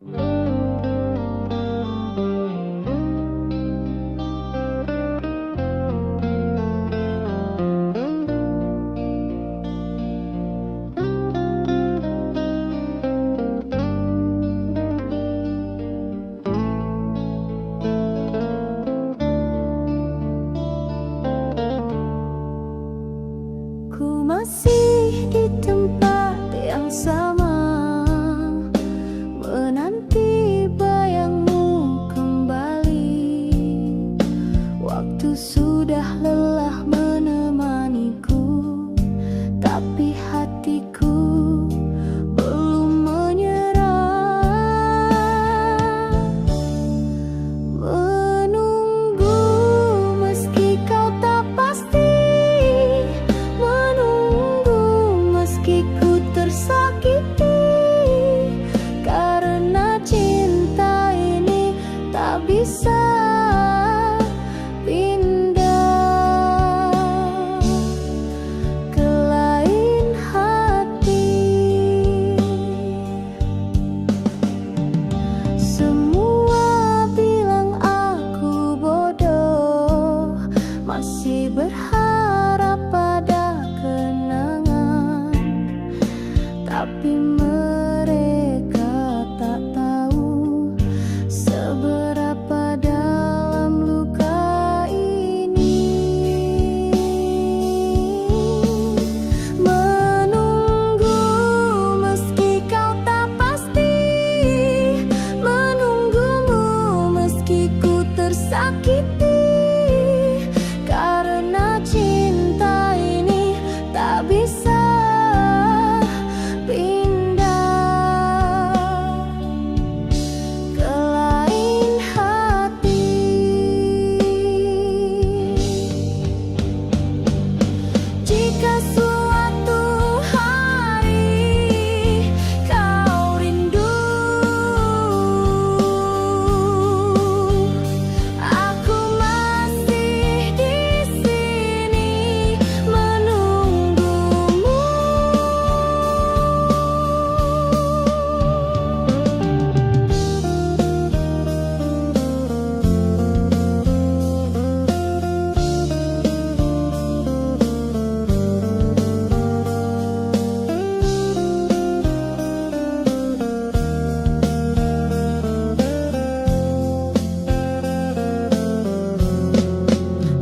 Ku masih di tempat yang sama, menanti bayangmu kembali. Waktu sudah lelah menemaniku, tapi hatiku belum menyerah. Menunggu meski kau tak pasti, menunggu meski ku tersakiti, karena cinta ini tak bisa pindah ke lain hati. Semua bilang aku bodoh, masih berharap pada kenangan, tapi mereka tak tahu seberapa dalam luka ini. Menunggu meski kau tak pasti, menunggumu meski ku tersakiti, karena cinta ini tak bisa pindah ke lain hati. Jika suatu hari kau rindu, aku masih di sini menunggumu.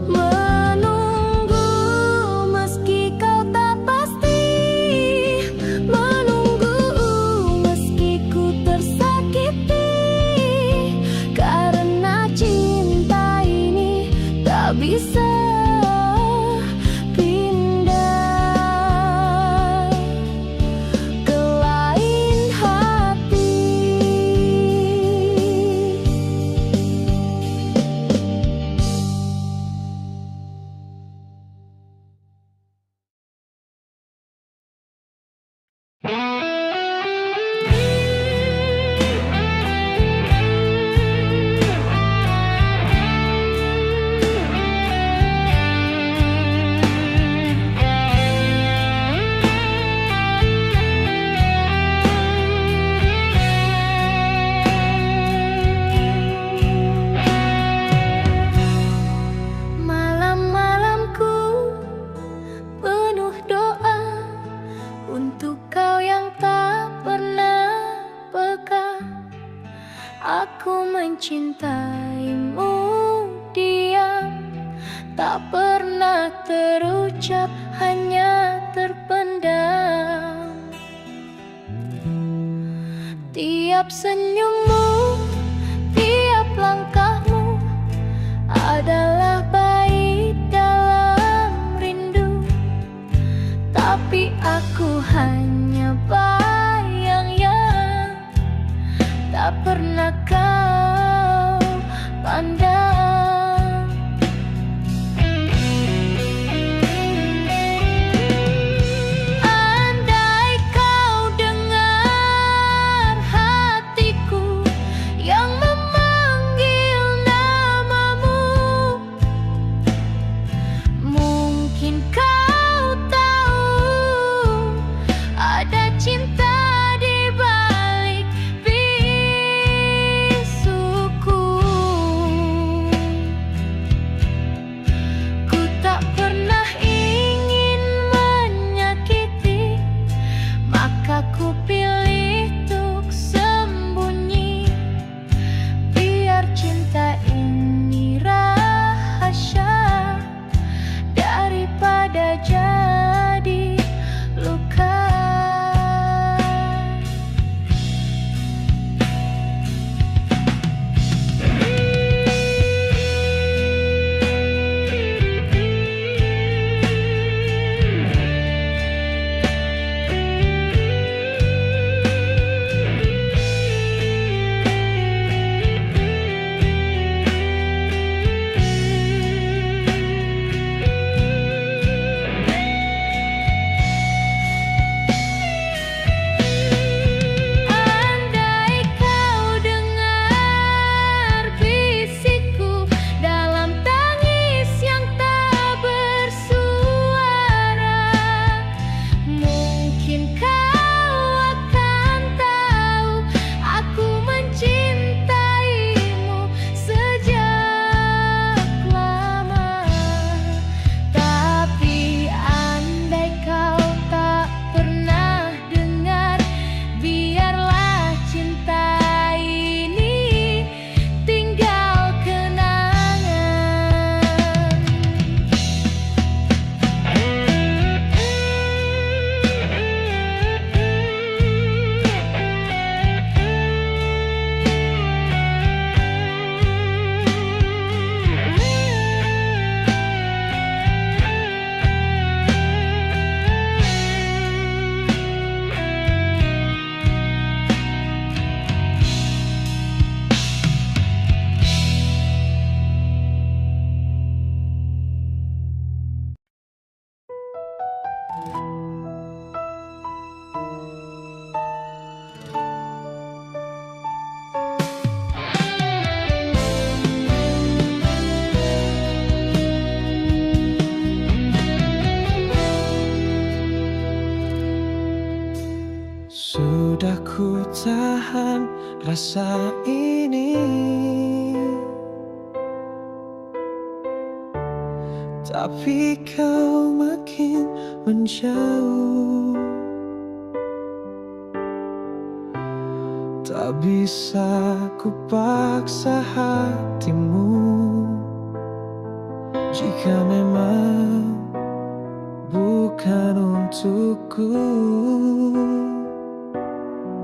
Menunggu meski kau tak pasti, menunggu meski ku tersakiti, karena cinta ini tak bisa pindah ke lain hati. Malam-malamku penuh doa untuk kau yang tak pernah peka. Aku mencintaimu diam, tak pernah terucap, hanya terpendam. Tiap senyummu, tiap langkahmu adalah bait dalam rindu, tapi aku hanya bayang yang tak pernah kau pandang. Andai kau dengar hatiku, sudah ku tahan rasa ini, tapi kau makin menjauh. Tak bisa ku paksa hatimu jika memang bukan untukku.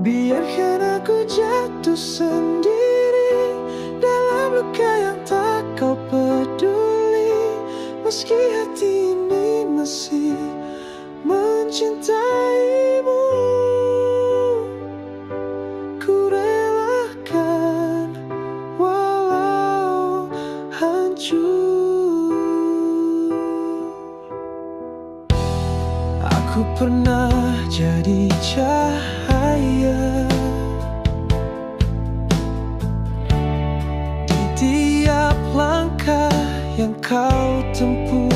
Biarkan aku jatuh sendiri dalam luka yang tak kau peduli, meski hati ini masih mencintaimu. Ku relakan walau hancur. Aku pernah jadi cahaya di tiap langkah yang kau tempuh.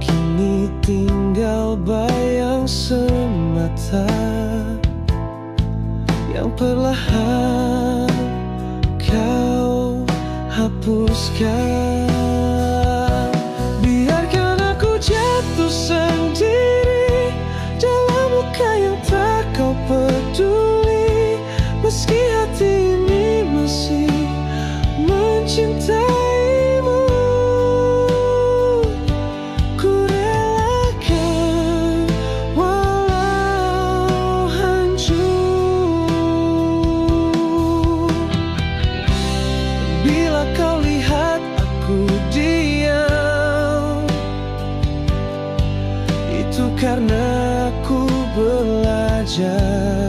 Kini tinggal bayang semata yang perlahan kau hapuskan. Biarkan aku jatuh sendiri dalam luka yang tak kau peduli, meski hati ini masih mencintaimu. Ku relakan walau hancur. Bila kau lihat aku diam, itu karena aku belajar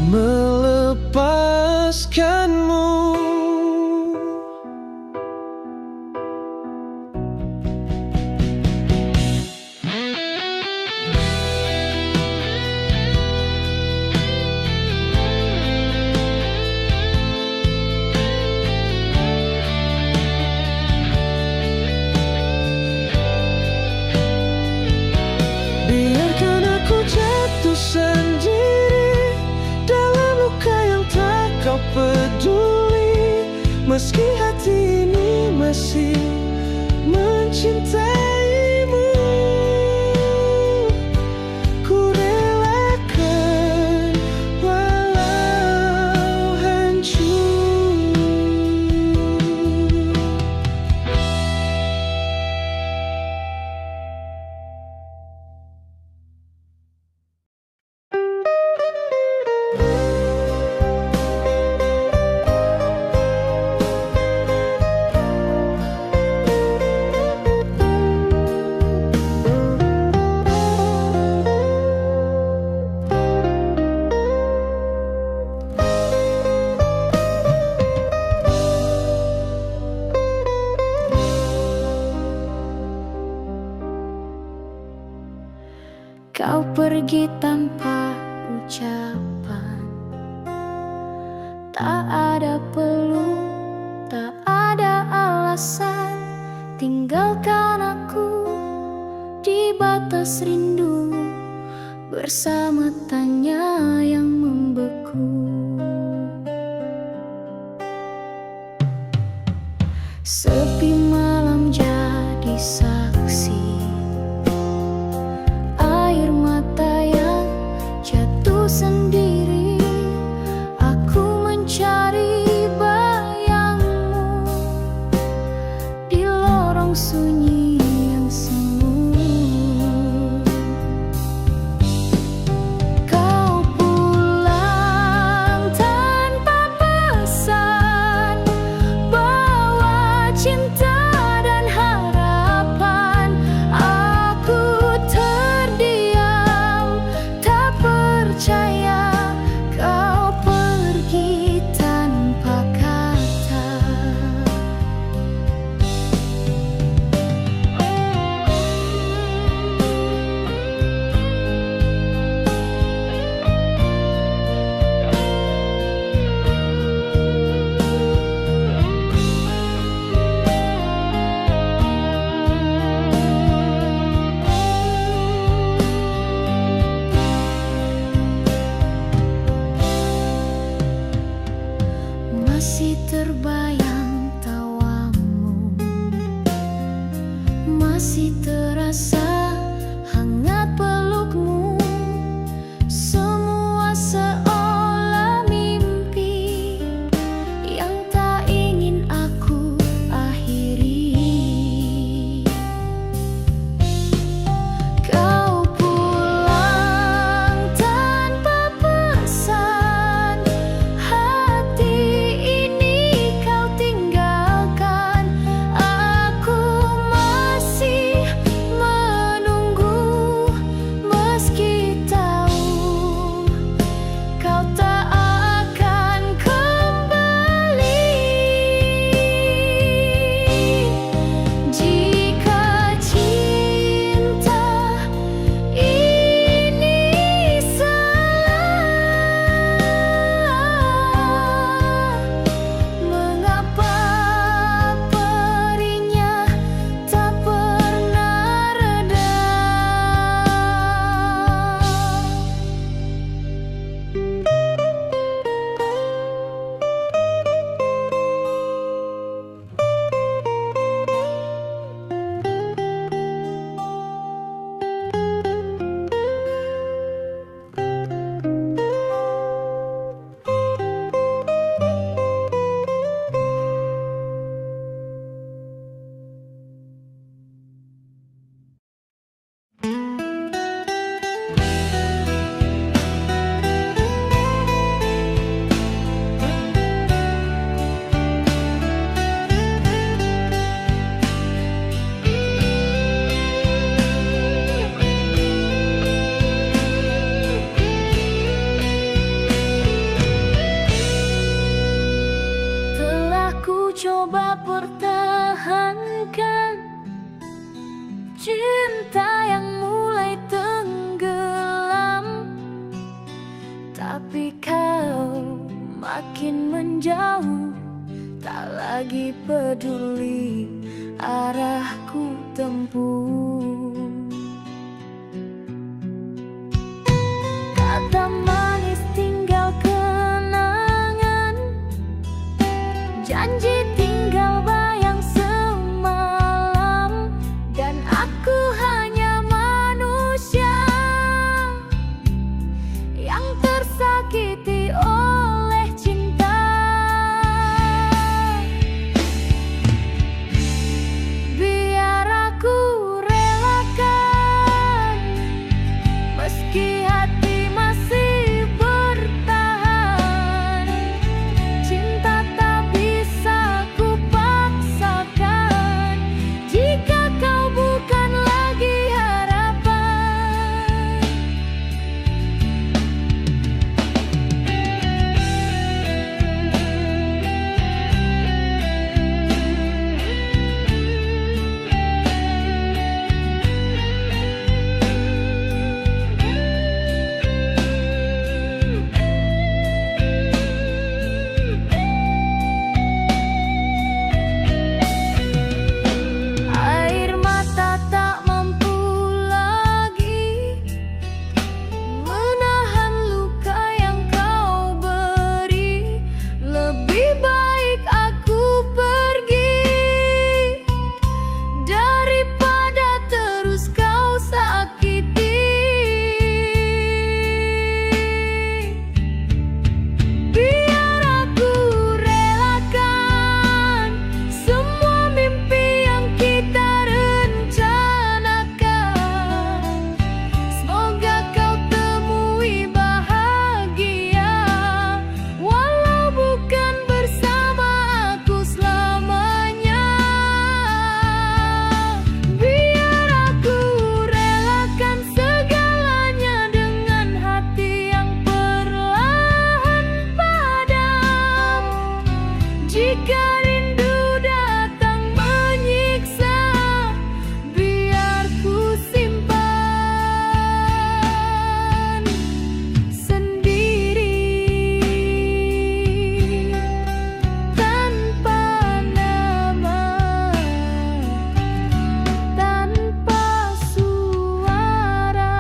melepaskanmu. Biarkan aku jatuh sendiri dalam luka yang tak kau peduli, meski hati ini masih mencintaimu. Ku relakan walau hancur. Kau pergi tanpa ucapan, tak ada peluk, tak ada alasan. Tinggalkan aku di batas rindu bersama tanya yang membeku. Sepi malam jadi saksi, air mata yang jatuh sendiri. Aku mencari bayangmu di lorong sunyi yang semu. Kau pulang makin menjauh, tak lagi peduli arahku tempuh. Kata manis tinggal kenangan, janji tinggal bayang semalam, dan aku hanya manusia yang tersakiti oleh cinta. Biar aku relakan, meski hati masih bertahan. Cinta tak bisa ku paksakan jika kau bukan lagi harapan. Air mata tak mampu lagi menahan luka yang kau beri. Lebih baik aku pergi daripada terus kau sakiti. Biar aku relakan semua mimpi yang kita rencanakan. Semoga kau temui bahagia, walau bukan bersama aku selamanya. Biar aku relakan segalanya dengan hati yang perlahan padam. Jika rindu datang menyiksa, biar ku simpan sendiri tanpa nama, tanpa suara.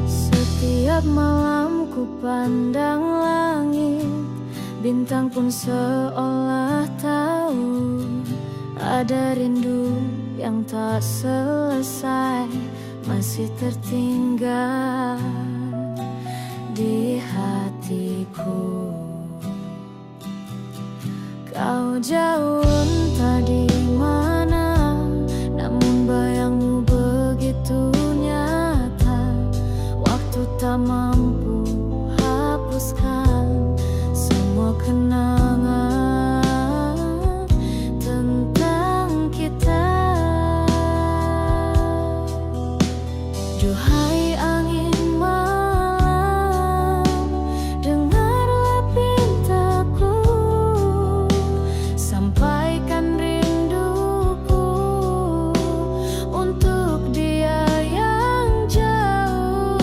Setiap malam ku pandang langit, bintang pun seolah tahu ada rindu yang tak selesai masih tertinggal di hatiku. Kau jauh entah di mana, namun bayangmu begitu nyata. Waktu tak mampu hapuskan semua kenangan tentang kita. Duhai angin malam, dengarlah pintaku, sampaikan rinduku untuk dia yang jauh.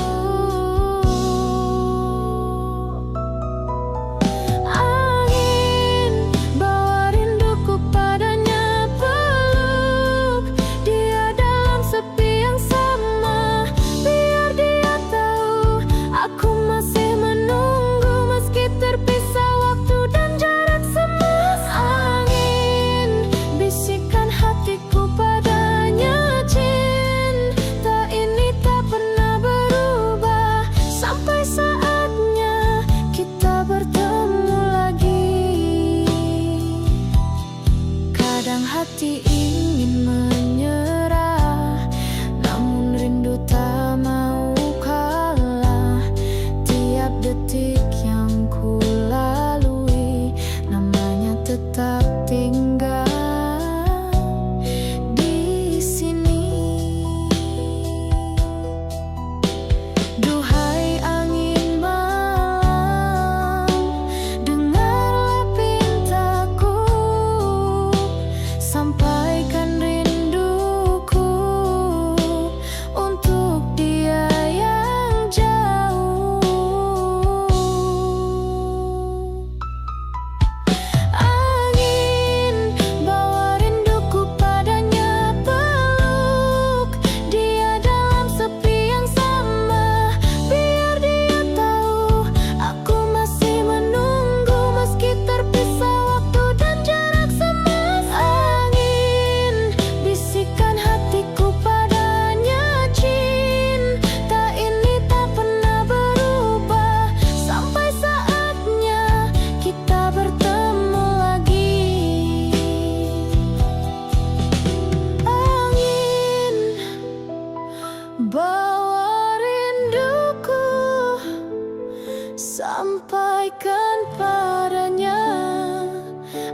sampaikan padanya,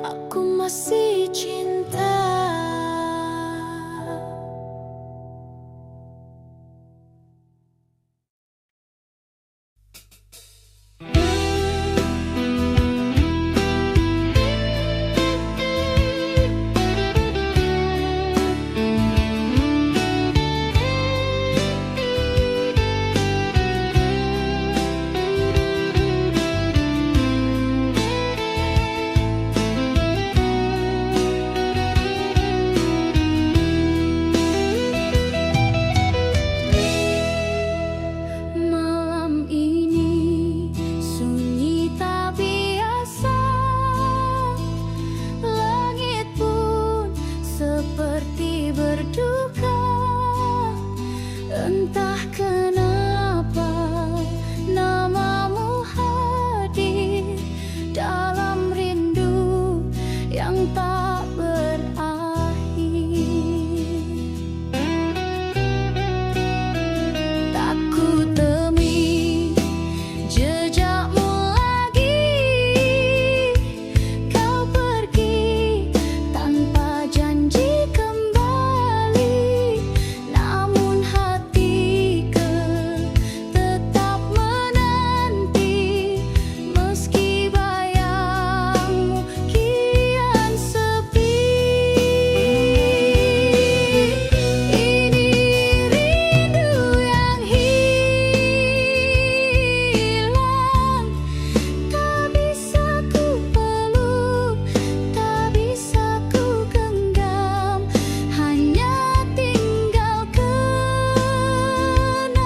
aku masih cinta. Entah kenapa namamu hadir dalam rindu yang tak berakhir. Tak ku temui jejakmu lagi, kau pergi tanpa janji kembali. Namun tetap menanti, meski bayangmu kian sepi. Ini rindu yang hilang, tak bisa ku peluk, tak bisa ku genggam, hanya tinggal kenangan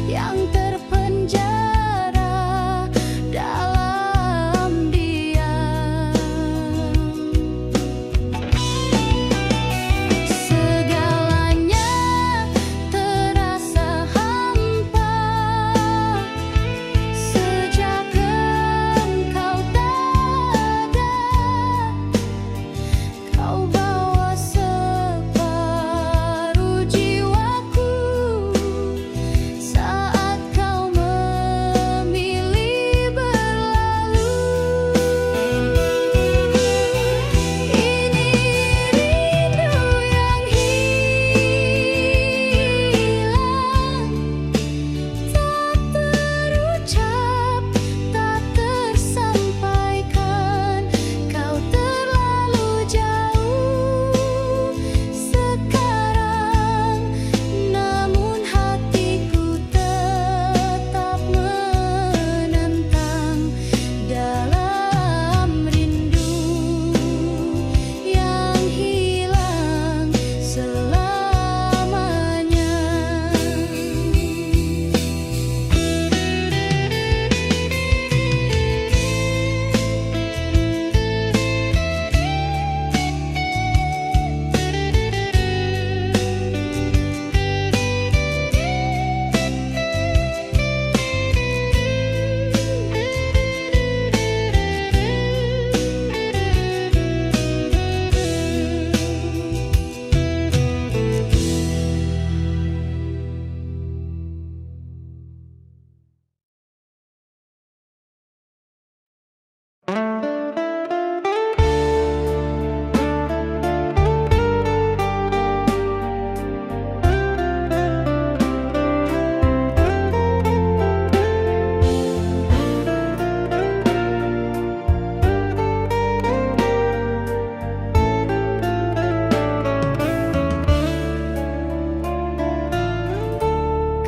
yang terpenjara dalam diam. Segalanya terasa hampa sejak engkau tak ada. Kau bawa separuh jiwaku saat kau memilih berlalu. Ini rindu yang hilang, tak terucap, tak tersampaikan. Kau terlalu jauh sekarang, namun hatiku tetap menentang dalam rindu yang hilang selamanya.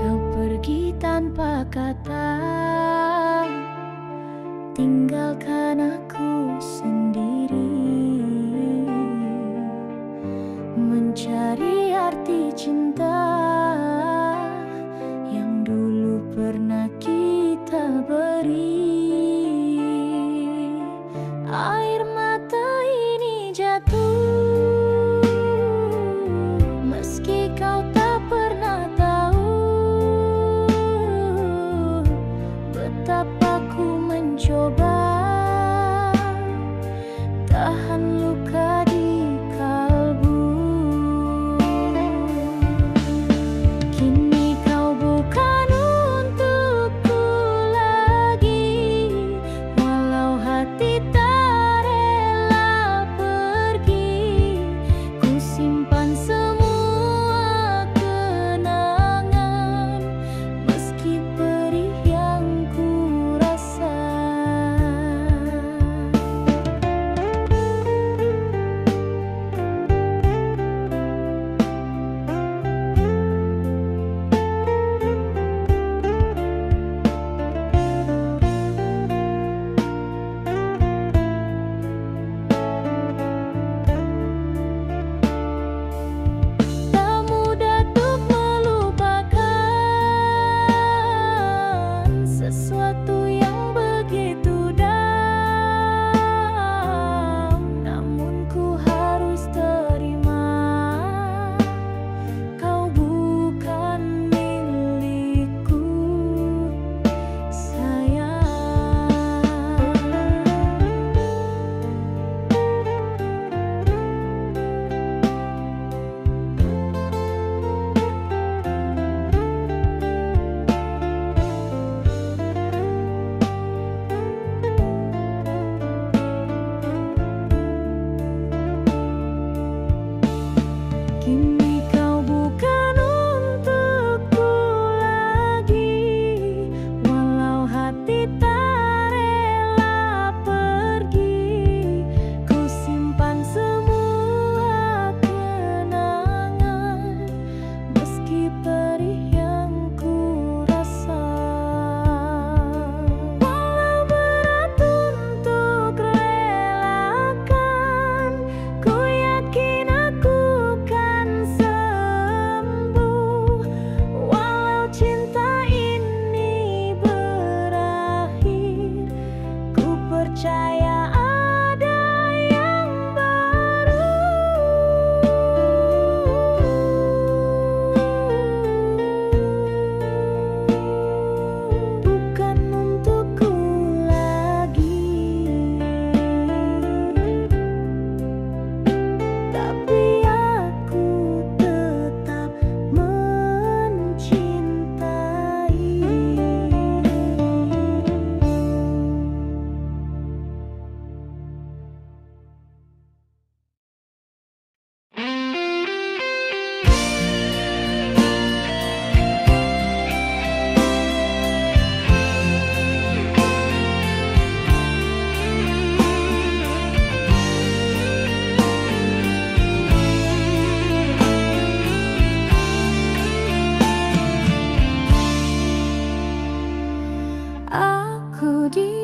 Kau pergi tanpa kata, tinggalkan aku sendiri mencari arti cinta yang dulu pernah kita beri. Air mata ini jatuh, meski kau tak pernah tahu betapa ku mencoba tahan luka di kalbu. Kini kau bukan untukku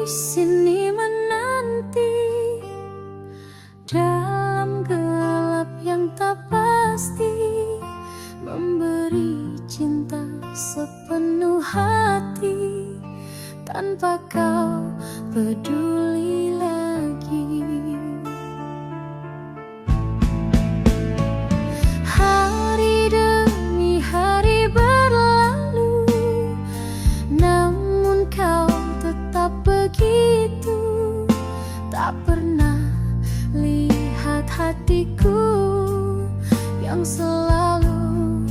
sini menanti dalam gelap yang tak pasti, memberi cinta sepenuh hati tanpa kau peduli lagi. Hari demi hari berlalu, namun kau tetap begitu, tak pernah lihat hatiku yang selalu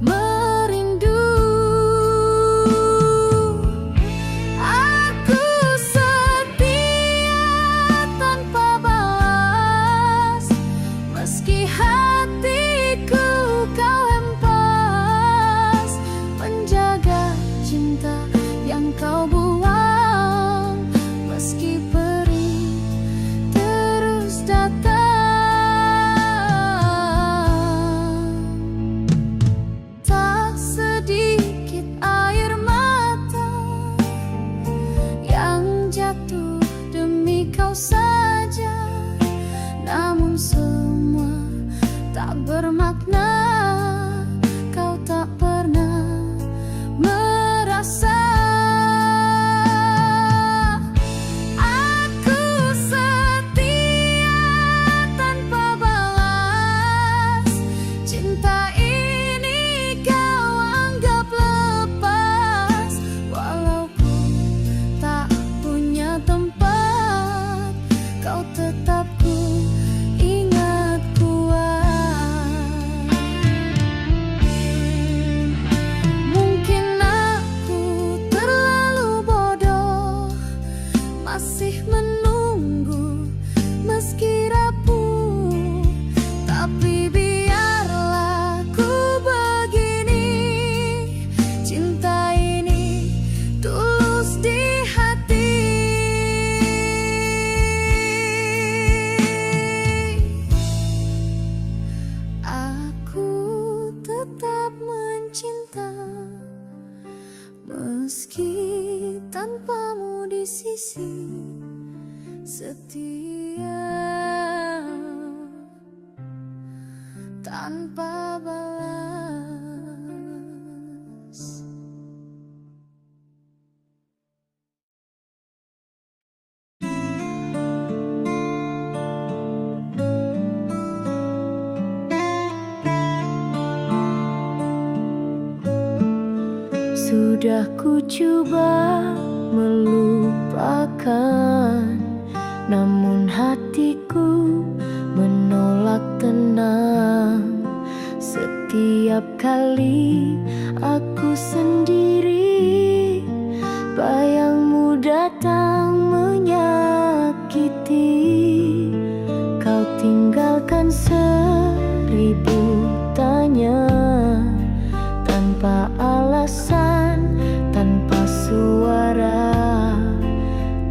merindu. Aku setia tanpa balas, meski hatiku kau hempas, menjaga cinta yang kau buang, meski perih terus datang. Tak sedikit air mata yang jatuh demi kau saja, namun semua tak bermakna. Kau tak pernah merasa. Aku setia tanpa balas, cinta ini kau anggap lepas, walaupun tak punya tempat, kau tetap ku ingat kuat. Mungkin aku terlalu bodoh, masih menunggu meski rapuh, tapi biarlah ku begini. Cinta ini tulus di hati. Aku tetap mencinta meski tanpamu di sisi, setia tanpa balas. Sudah ku coba melupakan, namun hatiku menolak tenang. Setiap kali aku sendiri, bayangmu datang menyakiti. Kau tinggalkan seribu tanya, tanpa alasan, tanpa suara.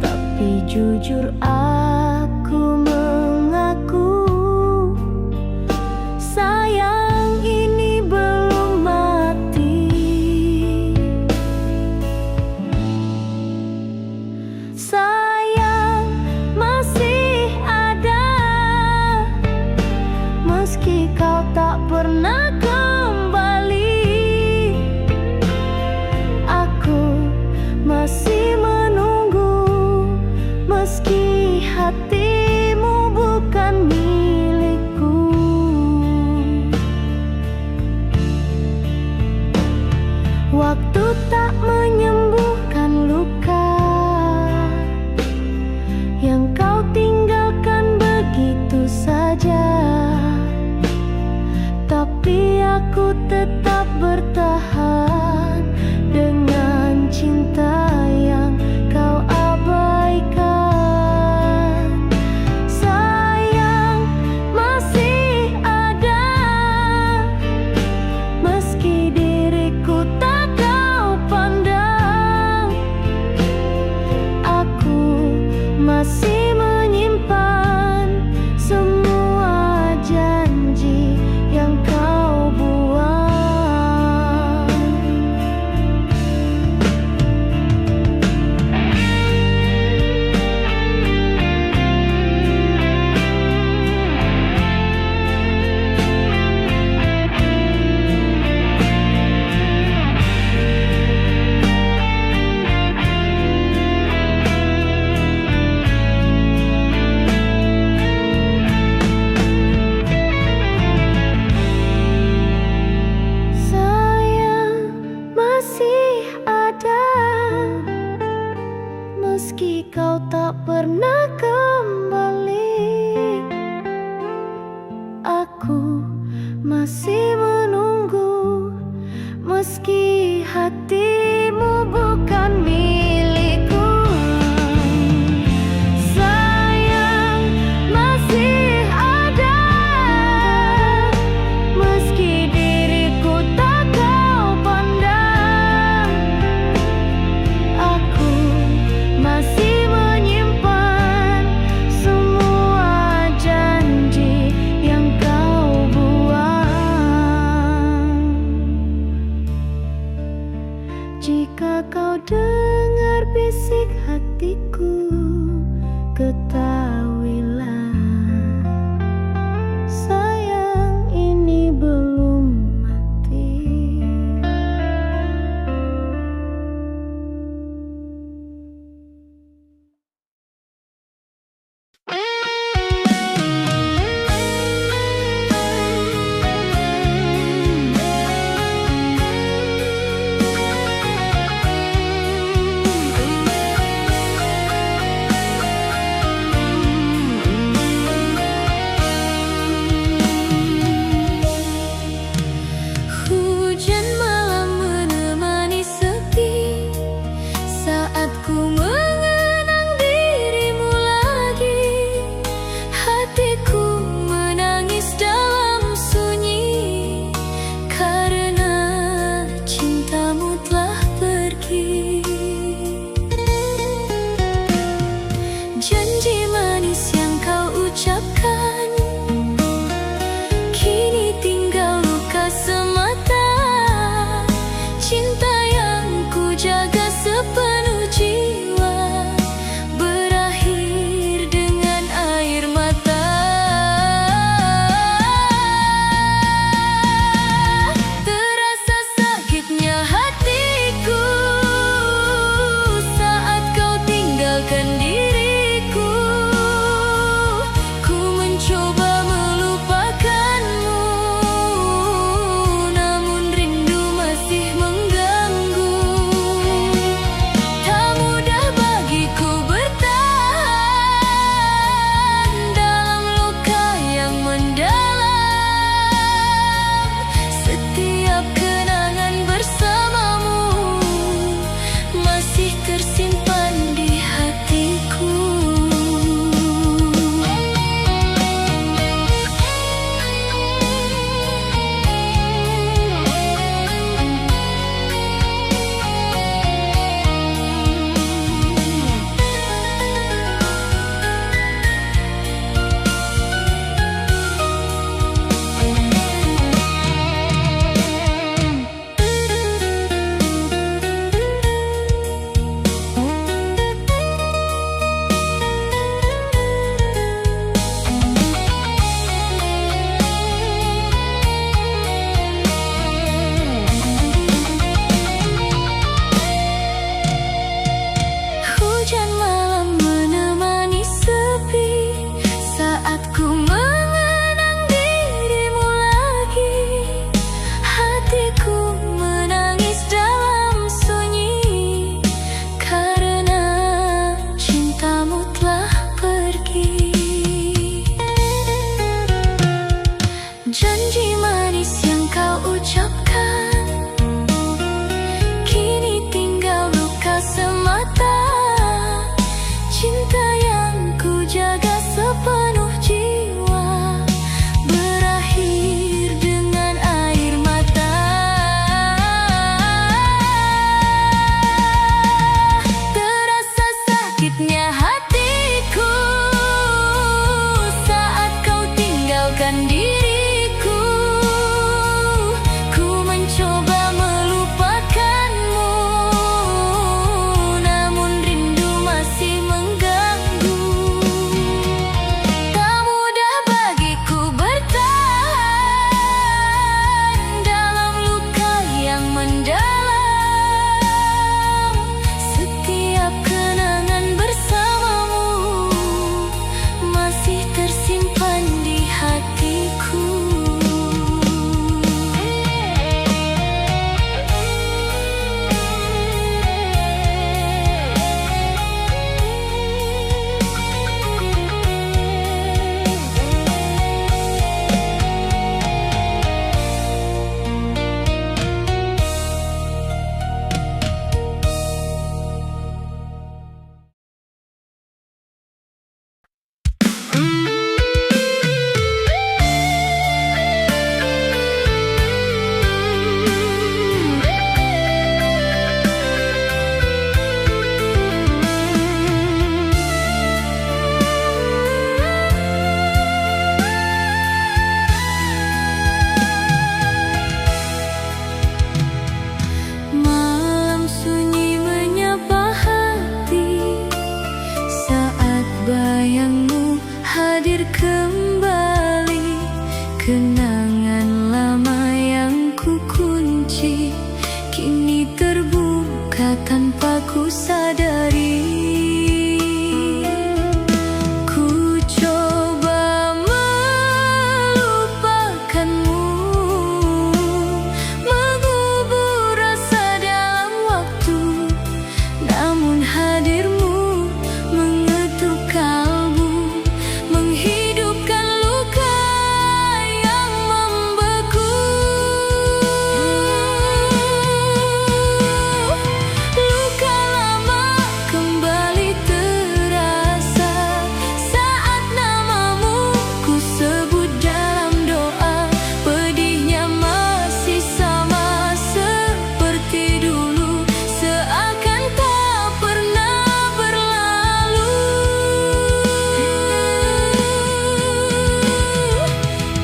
Tapi jujur aku mengaku, sayang ini belum mati. Sayang masih ada, meski kau tak pernah kembali. Aku masih menunggu meski kau tak pernah kembali, aku masih menunggu, meski hatimu bukan milikku. Sayang masih ada, meski diriku tak kau pandang. Aku masih menyimpan semua janji yang kau buang. Jika kau dengar bisik hatiku, ketahuilah sayang ini belum mati. ku sadari. Ku coba melupakanmu, mengubur rasa dalam waktu, namun hadirmu mengetuk kalbu, menghidupkan luka yang membeku. Luka lama kembali terasa saat namamu ku sebut dalam doa. Pedihnya masih sama seperti dulu, seakan tak pernah berlalu.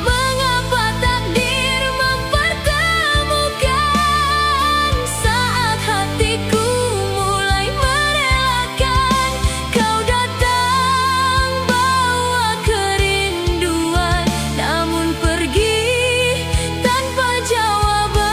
Mengapa takdir mempertemukan saat hatiku mulai merelakan kau datang bawa kerinduan, namun pergi tanpa jawaban.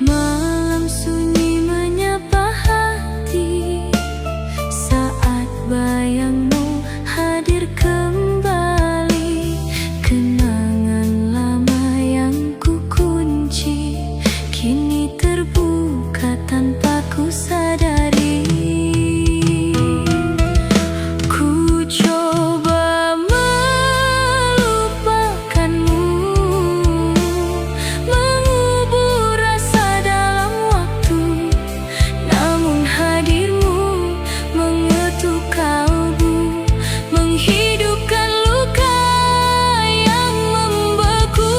Malam sunyi menyapa hati saat bayangmu hadir kembali. Kenangan lama yang ku kunci kini terbuka tanpa ku sadari. Ku coba melupakanmu, mengubur rasa dalam waktu, namun hadirmu mengetuk kalbu, menghidupkan luka yang membeku.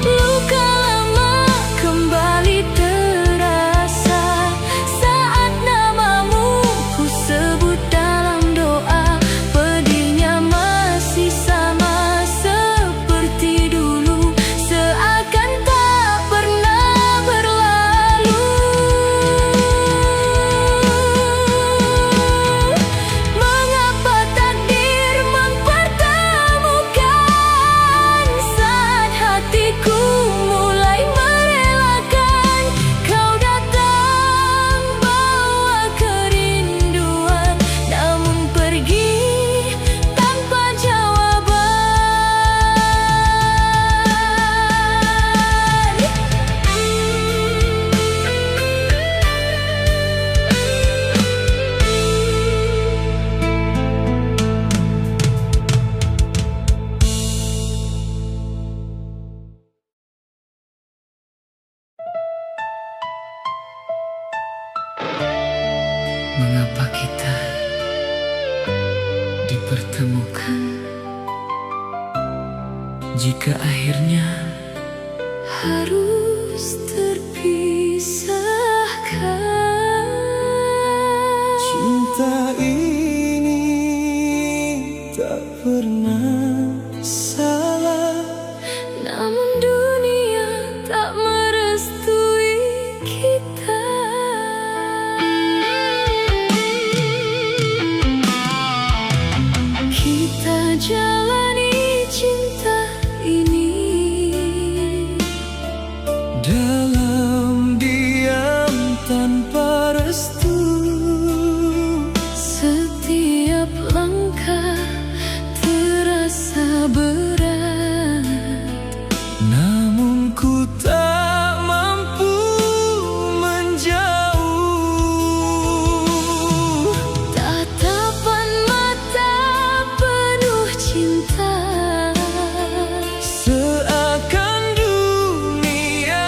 Luka lama kembali terasa saat namamu ku sebut dalam doa. Pedihnya masih sama seperti dulu, seakan tak pernah berlalu. Mengapa takdir mempertemukan saat hatiku mulai merelakan kau datang bawa kerinduan, namun pergi tanpa jawaban. Mengapa kita dipertemukan jika akhirnya Harus terpisahkan. cinta ini tak pernah salah? Namun dunia tak merestui kita. Kita jalani cinta ini Dalam diam tanpa restu, setiap langkah terasa berat. namun ku tak mampu menjauh. Tatapan mata penuh cinta, Seakan dunia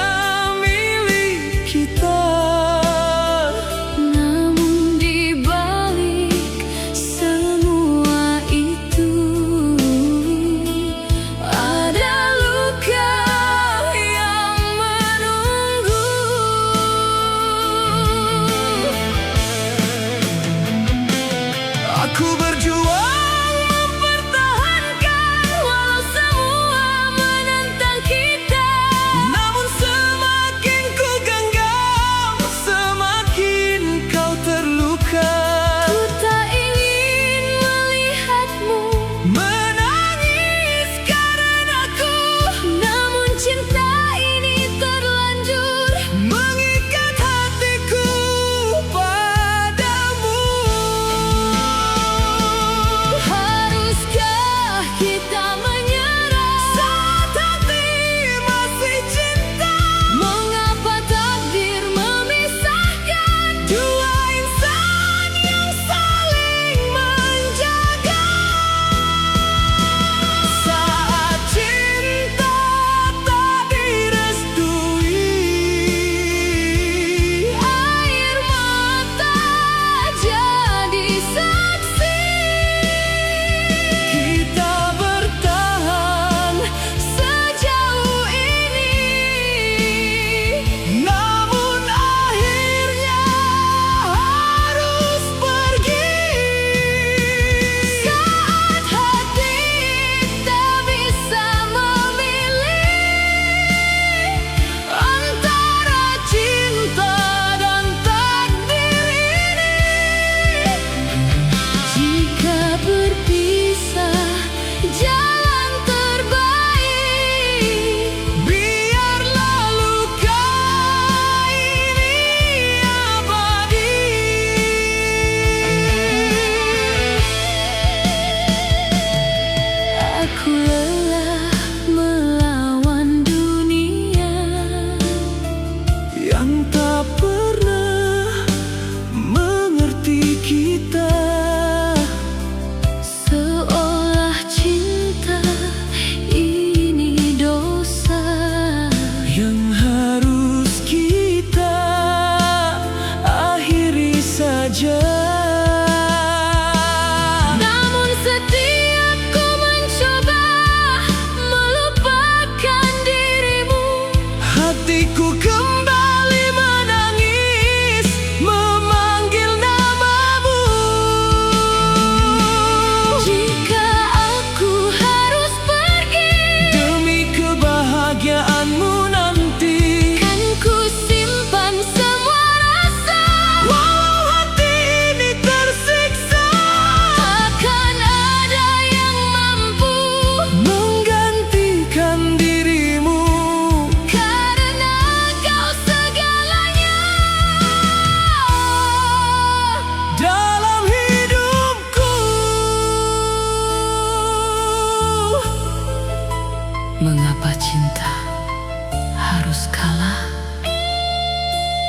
harus kalah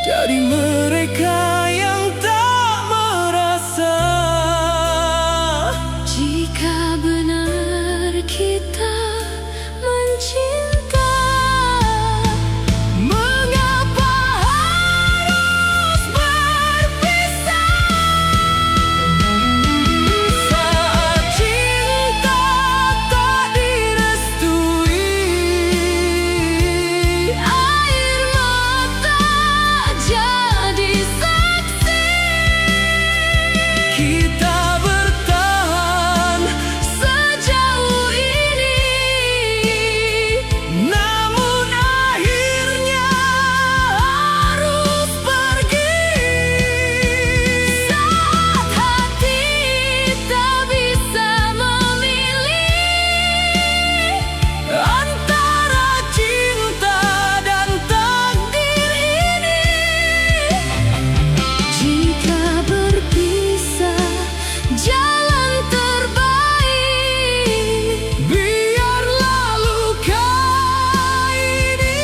dari mereka yang tak merasa. jika benar kita mencinta. Mengapa harus berpisah Saat cinta tak direstui, air mata jadi saksi. kita bertahan Sejauh ini, namun akhirnya harus pergi. saat hati tak bisa memilih Antara cinta dan takdir ini, jika berpisah jalan terbaik. biarlah luka ini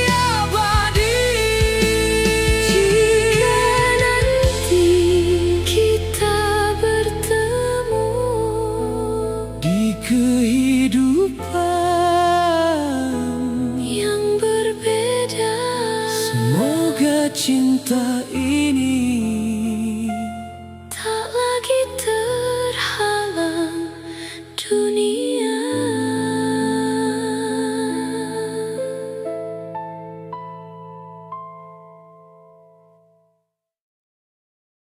abadi. Jika nanti kita bertemu Di kehidupan yang berbeda, semoga cinta ini